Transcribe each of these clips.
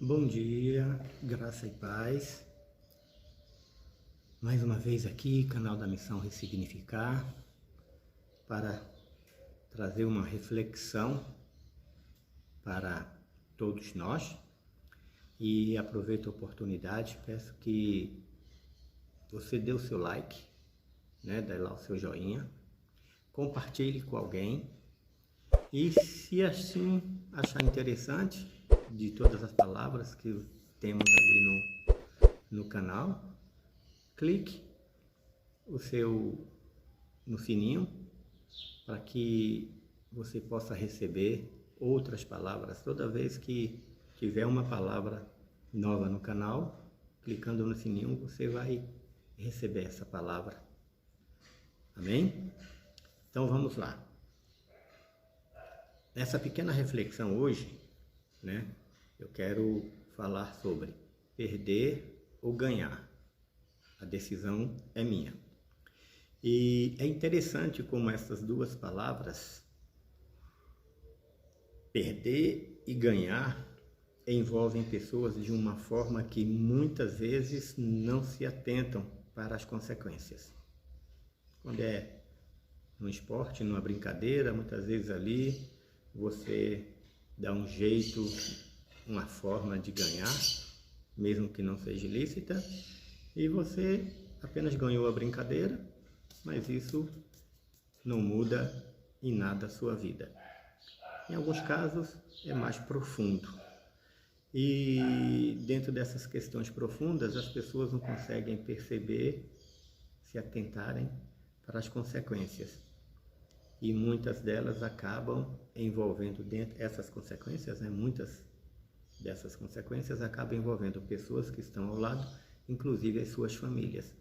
Bom dia, graça e paz. Mais uma vez aqui, canal da Missão Ressignificar, para trazer uma reflexão para todos nós. E aproveito a oportunidade, peço que você dê o seu like, dê lá o seu joinha, compartilhe com alguém e, se assim achar interessante, de todas as palavras que temos ali no canal, clique no sininho para que você possa receber outras palavras. Toda vez que tiver uma palavra nova no canal, clicando no sininho, você vai receber essa palavra. Amém? Então vamos lá. Nessa pequena reflexão hoje, eu quero falar sobre perder ou ganhar. A decisão é minha. E é interessante como essas duas palavras, perder e ganhar, envolvem pessoas de uma forma que muitas vezes não se atentam para as consequências. Quando é no esporte, numa brincadeira, muitas vezes ali você dá um jeito, uma forma de ganhar, mesmo que não seja ilícita, e você apenas ganhou a brincadeira, mas isso não muda em nada a sua vida. Em alguns casos é mais profundo. E dentro dessas questões profundas, as pessoas não conseguem perceber, se atentarem para as consequências. E muitas delas acabam envolvendo essas consequências, muitas dessas consequências acabam envolvendo pessoas que estão ao lado, inclusive as suas famílias.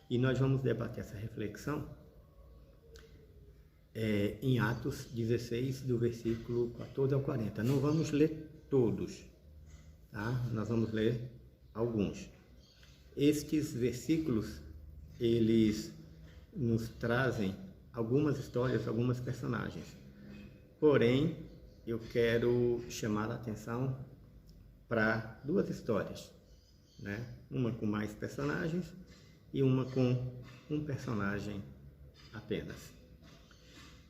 E nós vamos debater essa reflexão em Atos 16, do versículo 14 ao 40. Não vamos ler todos, tá? Nós vamos ler alguns. Estes versículos, eles nos trazem algumas histórias, algumas personagens. Porém, eu quero chamar a atenção para duas histórias, Uma com mais personagens e uma com um personagem apenas.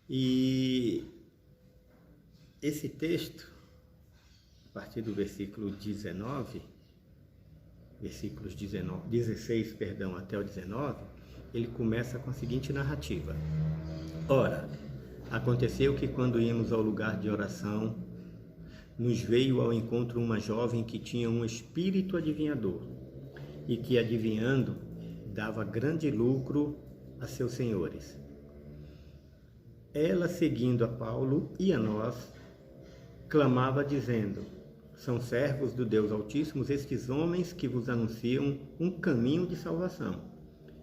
E esse texto, a partir do versículo 16, até o 19, ele começa com a seguinte narrativa. Ora, aconteceu que quando íamos ao lugar de oração, nos veio ao encontro uma jovem que tinha um espírito adivinhador e que, adivinhando, dava grande lucro a seus senhores. Ela, seguindo a Paulo e a nós, clamava dizendo: são servos do Deus Altíssimo estes homens que vos anunciam um caminho de salvação.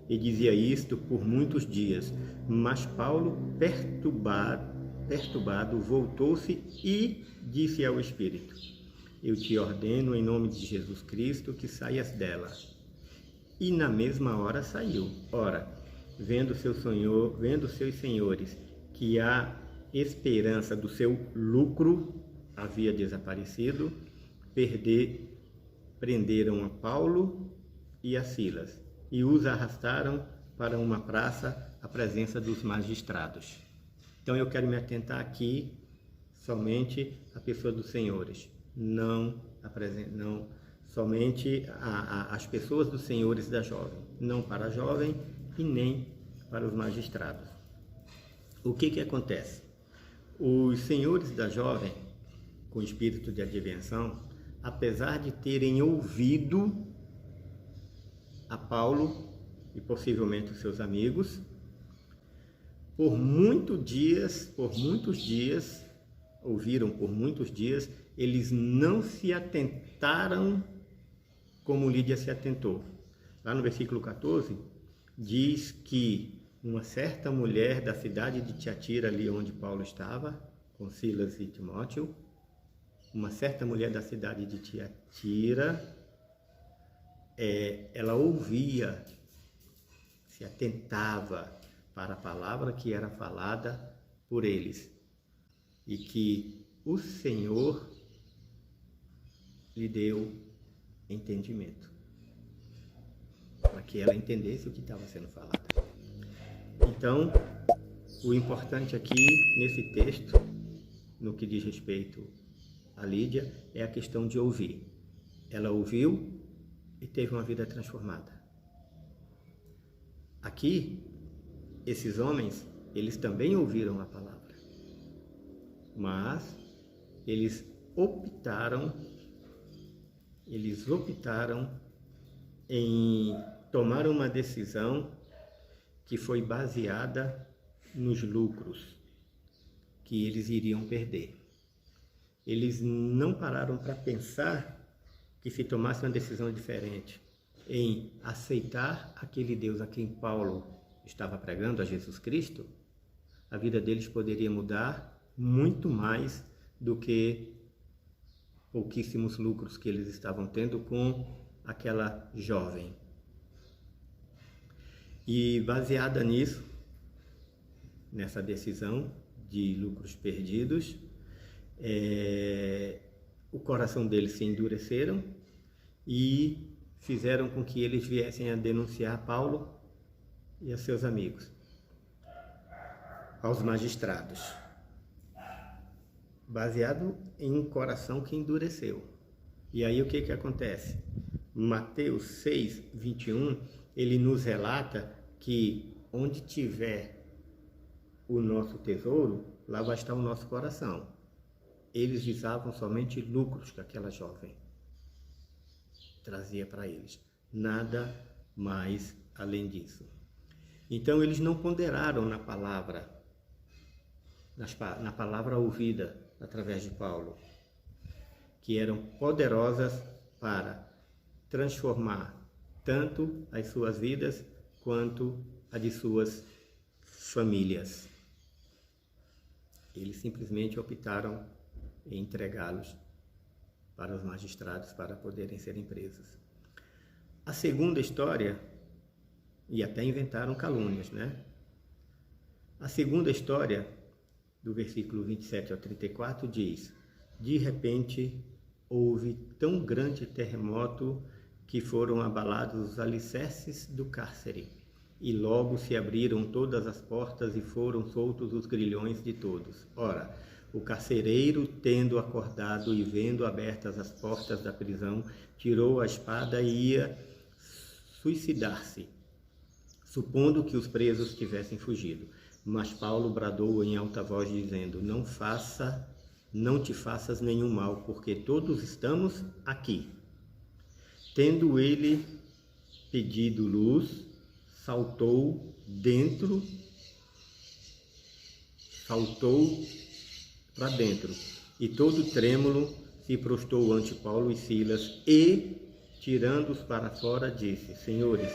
E dizia isto por muitos dias, mas Paulo, perturbado, voltou-se e disse ao Espírito: eu te ordeno em nome de Jesus Cristo que saias dela. E na mesma hora saiu. Ora, vendo seus senhores que a esperança do seu lucro havia desaparecido, prenderam a Paulo e a Silas e os arrastaram para uma praça à presença dos magistrados. Então eu quero me atentar aqui somente à pessoa dos senhores, não somente às pessoas dos senhores da jovem, não para a jovem e nem para os magistrados. O que acontece? Os senhores da jovem, com espírito de adivinhação, apesar de terem ouvido a Paulo e possivelmente os seus amigos, por muitos dias, eles não se atentaram como Lídia se atentou. Lá no versículo 14, diz que uma certa mulher da cidade de Tiatira, ali onde Paulo estava, com Silas e Timóteo, uma certa mulher da cidade de Tiatira, ela ouvia, se atentava para a palavra que era falada por eles, e que o Senhor lhe deu entendimento, para que ela entendesse o que estava sendo falado. Então, o importante aqui nesse texto, no que diz respeito a Lídia, é a questão de ouvir. Ela ouviu e teve uma vida transformada. Aqui, esses homens, eles também ouviram a palavra, mas eles optaram em tomar uma decisão que foi baseada nos lucros que eles iriam perder. Eles não pararam para pensar que se tomasse uma decisão diferente em aceitar aquele Deus a quem Paulo estava pregando, a Jesus Cristo, a vida deles poderia mudar muito mais do que pouquíssimos lucros que eles estavam tendo com aquela jovem. E baseada nisso, nessa decisão de lucros perdidos, o coração deles se endureceram e fizeram com que eles viessem a denunciar Paulo e a seus amigos aos magistrados, baseado em um coração que endureceu. E aí o que acontece? Mateus 6, 21, ele nos relata que onde tiver o nosso tesouro, lá vai estar o nosso coração. Eles visavam somente lucros que aquela jovem trazia para eles, nada mais além disso. Então eles não ponderaram na palavra ouvida através de Paulo, que eram poderosas para transformar tanto as suas vidas quanto a de suas famílias. Eles simplesmente optaram em entregá-los para os magistrados para poderem serem presos. A segunda história, e até inventaram calúnias, né? A segunda história, do versículo 27 ao 34, diz: de repente houve tão grande terremoto que foram abalados os alicerces do cárcere, e logo se abriram todas as portas e foram soltos os grilhões de todos. Ora, o carcereiro, tendo acordado e vendo abertas as portas da prisão, tirou a espada e ia suicidar-se, supondo que os presos tivessem fugido. Mas Paulo bradou em alta voz, dizendo: não te faças nenhum mal, porque todos estamos aqui. Tendo ele pedido luz, saltou para dentro, e todo trêmulo se prostrou ante Paulo e Silas, e, tirando-os para fora, disse: Senhores,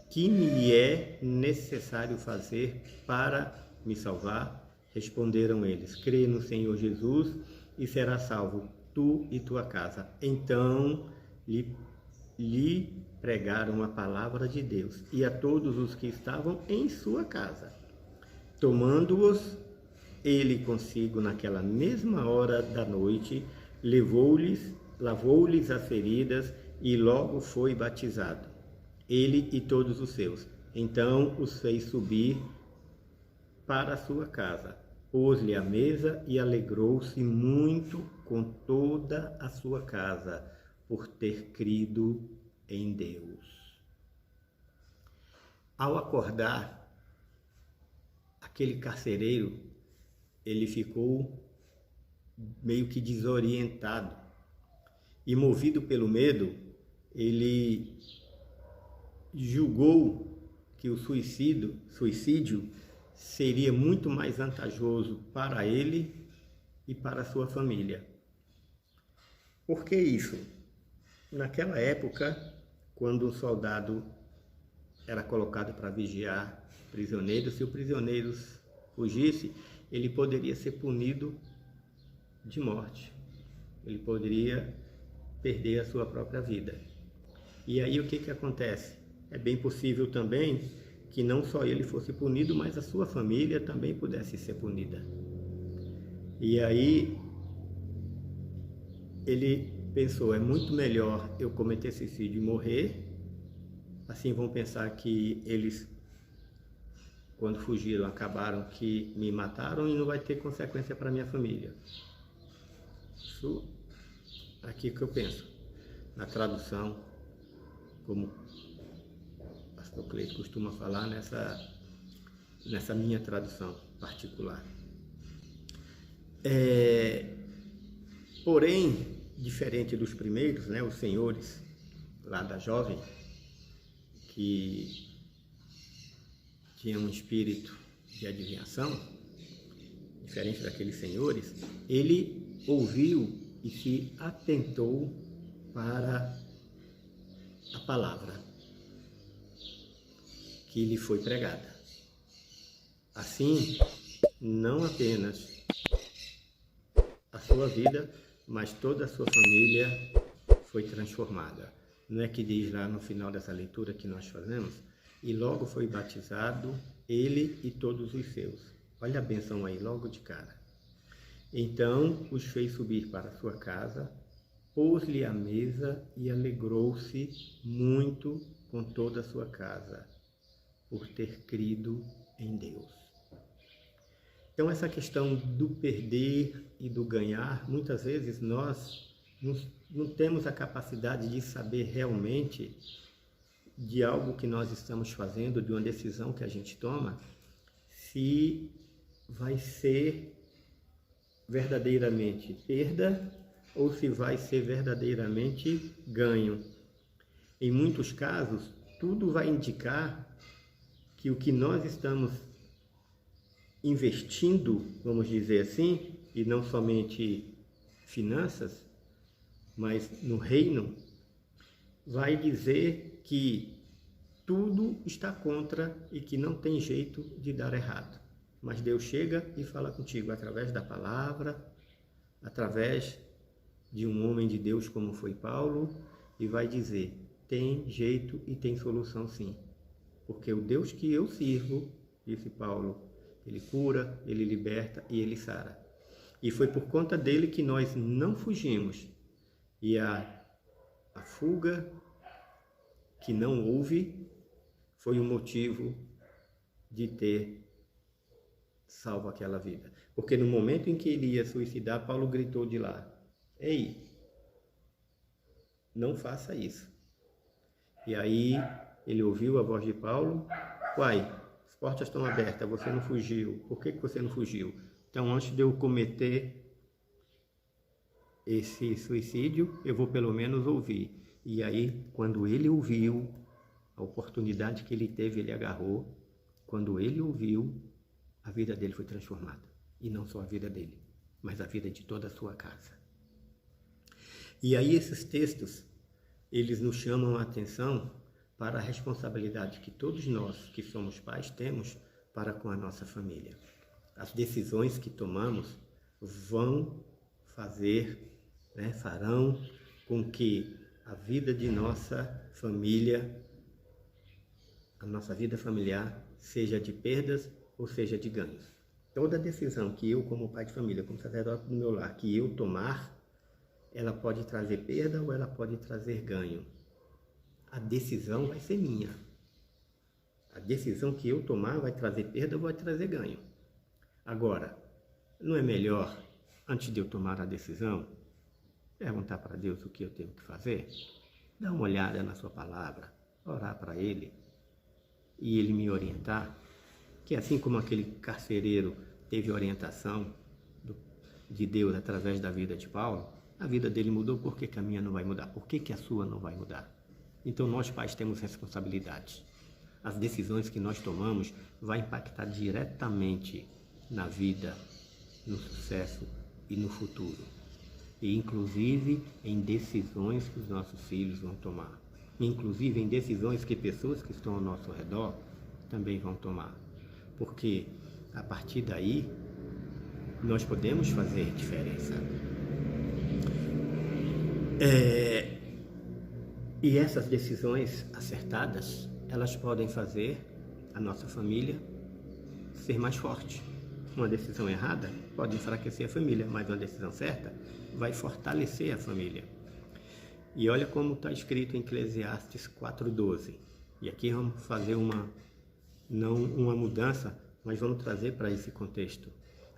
que me é necessário fazer para me salvar? Responderam eles: crê no Senhor Jesus e serás salvo, tu e tua casa. Então lhe pregaram a palavra de Deus e a todos os que estavam em sua casa. Tomando-os ele consigo naquela mesma hora da noite, lavou-lhes as feridas e logo foi batizado, ele e todos os seus. Então os fez subir para a sua casa, pôs-lhe a mesa e alegrou-se muito com toda a sua casa, por ter crido em Deus. Ao acordar, aquele carcereiro, ele ficou meio que desorientado e, movido pelo medo, ele julgou que o suicídio seria muito mais vantajoso para ele e para a sua família. Por que isso? Naquela época, quando um soldado era colocado para vigiar prisioneiros, se o prisioneiro fugisse, ele poderia ser punido de morte. Ele poderia perder a sua própria vida. E aí o que acontece? É bem possível também que não só ele fosse punido, mas a sua família também pudesse ser punida. E aí ele pensou, é muito melhor eu cometer suicídio e morrer, assim vão pensar que eles, quando fugiram, acabaram que me mataram e não vai ter consequência para minha família. Isso aqui que eu penso, na tradução, como o pastor Cleito costuma falar, nessa minha tradução particular. Porém, diferente dos primeiros, né, os senhores lá da jovem, que tinham um espírito de adivinhação, diferente daqueles senhores, ele ouviu e se atentou para a palavra que lhe foi pregada. Assim, não apenas a sua vida, mas toda a sua família foi transformada. Não é que diz lá no final dessa leitura que nós fazemos? E logo foi batizado ele e todos os seus. Olha a benção aí, logo de cara. Então os fez subir para sua casa, pôs-lhe a mesa e alegrou-se muito com toda a sua casa, por ter crido em Deus. Então essa questão do perder e do ganhar, muitas vezes nós não temos a capacidade de saber realmente de algo que nós estamos fazendo, de uma decisão que a gente toma, se vai ser verdadeiramente perda ou se vai ser verdadeiramente ganho. Em muitos casos, tudo vai indicar que o que nós estamos investindo, vamos dizer assim, e não somente finanças, mas no reino, vai dizer que tudo está contra e que não tem jeito de dar errado. Mas Deus chega e fala contigo através da palavra, através de um homem de Deus como foi Paulo, e vai dizer, tem jeito e tem solução sim. Porque o Deus que eu sirvo, disse Paulo, ele cura, ele liberta e ele sara. E foi por conta dele que nós não fugimos. E a fuga que não houve foi o motivo de ter salvo aquela vida. Porque no momento em que ele ia suicidar, Paulo gritou de lá, ei, não faça isso. E aí ele ouviu a voz de Paulo, uai, as portas estão abertas, você não fugiu, por que você não fugiu? Então antes de eu cometer esse suicídio, eu vou pelo menos ouvir. E aí, quando ele ouviu, a oportunidade que ele teve, ele agarrou. Quando ele ouviu, a vida dele foi transformada. E não só a vida dele, mas a vida de toda a sua casa. E aí esses textos, eles nos chamam a atenção para a responsabilidade que todos nós, que somos pais, temos para com a nossa família. As decisões que tomamos vão farão com que a vida de nossa família, a nossa vida familiar, seja de perdas ou seja de ganhos. Toda decisão que eu, como pai de família, como sacerdote do meu lar, que eu tomar, ela pode trazer perda ou ela pode trazer ganho. A decisão vai ser minha. A decisão que eu tomar vai trazer perda ou vai trazer ganho. Agora, não é melhor, antes de eu tomar a decisão, perguntar para Deus o que eu tenho que fazer? Dar uma olhada na sua palavra, orar para Ele e Ele me orientar, que assim como aquele carcereiro teve orientação de Deus através da vida de Paulo, a vida dele mudou, por que a minha não vai mudar? Por que a sua não vai mudar? Então nós pais temos responsabilidade. As decisões que nós tomamos vão impactar diretamente na vida, no sucesso e no futuro. E inclusive em decisões que os nossos filhos vão tomar. Inclusive em decisões que pessoas que estão ao nosso redor também vão tomar. Porque a partir daí nós podemos fazer diferença. E essas decisões acertadas, elas podem fazer a nossa família ser mais forte. Uma decisão errada pode enfraquecer a família, mas uma decisão certa vai fortalecer a família. E olha como está escrito em Eclesiastes 4:12. E aqui vamos fazer não uma mudança, mas vamos trazer para esse contexto.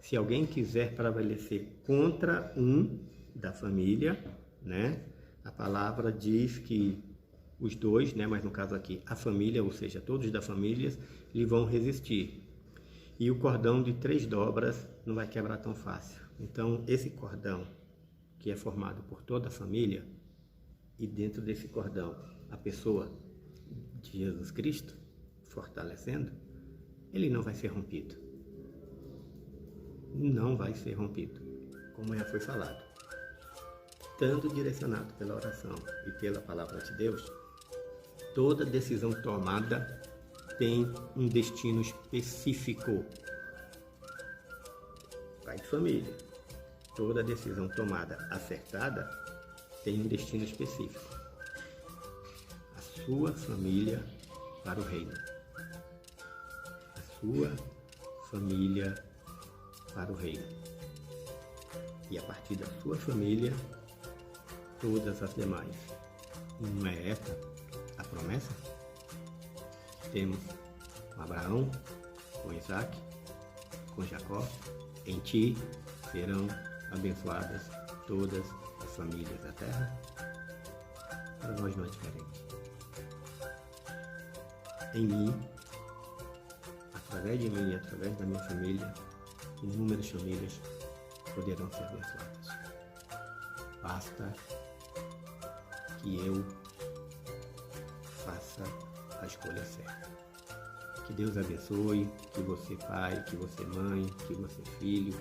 Se alguém quiser prevalecer contra um da família, né? A palavra diz que os dois, né? Mas no caso aqui, a família, ou seja, todos da família, lhe vão resistir. E o cordão de 3 dobras não vai quebrar tão fácil. Então, esse cordão, que é formado por toda a família, e dentro desse cordão, a pessoa de Jesus Cristo, fortalecendo, ele não vai ser rompido. Não vai ser rompido, como já foi falado. Estando direcionado pela oração e pela palavra de Deus, toda decisão tomada tem um destino específico. Pai de família, toda decisão tomada acertada tem um destino específico. A sua família para o reino. A sua família para o reino. E a partir da sua família, todas as demais. Não é esta a promessa? Temos com Abraão, com Isaac, com Jacó. Em ti serão abençoadas todas as famílias da terra. Para nós não é diferente. Em mim, através de mim e através da minha família, inúmeras famílias poderão ser abençoadas. Basta que eu faça a escolha certa. Que Deus abençoe, que você pai, que você mãe, que você filho,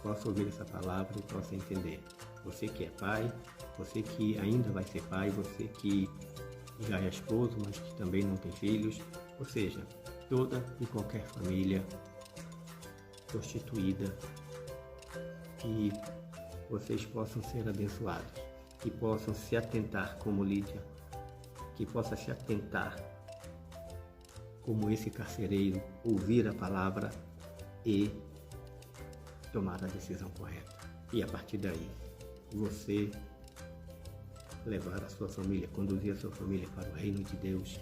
possa ouvir essa palavra e possa entender. Você que é pai, você que ainda vai ser pai, você que já é esposo, mas que também não tem filhos, ou seja, toda e qualquer família constituída, que vocês possam ser abençoados, que possam se atentar como Lídia, que possa se atentar como esse carcereiro, ouvir a palavra e tomar a decisão correta. E a partir daí, você levar a sua família, conduzir a sua família para o reino de Deus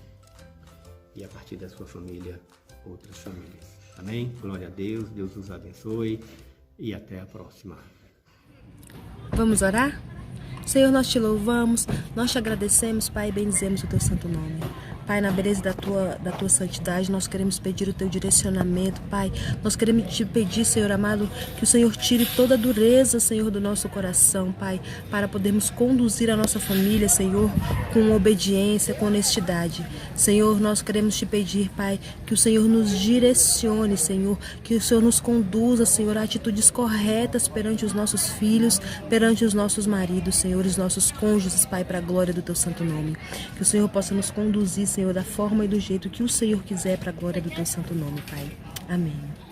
e a partir da sua família, outras famílias. Amém? Glória a Deus, Deus os abençoe e até a próxima. Vamos orar? Senhor, nós te louvamos, nós te agradecemos, Pai, e bendizemos o teu santo nome. Pai, na beleza da tua santidade, nós queremos pedir o teu direcionamento, Pai. Nós queremos te pedir, Senhor amado, que o Senhor tire toda a dureza, Senhor, do nosso coração, Pai, para podermos conduzir a nossa família, Senhor, com obediência, com honestidade. Senhor, nós queremos te pedir, Pai, que o Senhor nos direcione, Senhor, que o Senhor nos conduza, Senhor, a atitudes corretas perante os nossos filhos, perante os nossos maridos, Senhor, os nossos cônjuges, Pai, para a glória do teu santo nome. Que o Senhor possa nos conduzir, Senhor, da forma e do jeito que o Senhor quiser, para a glória do teu santo nome, Pai. Amém.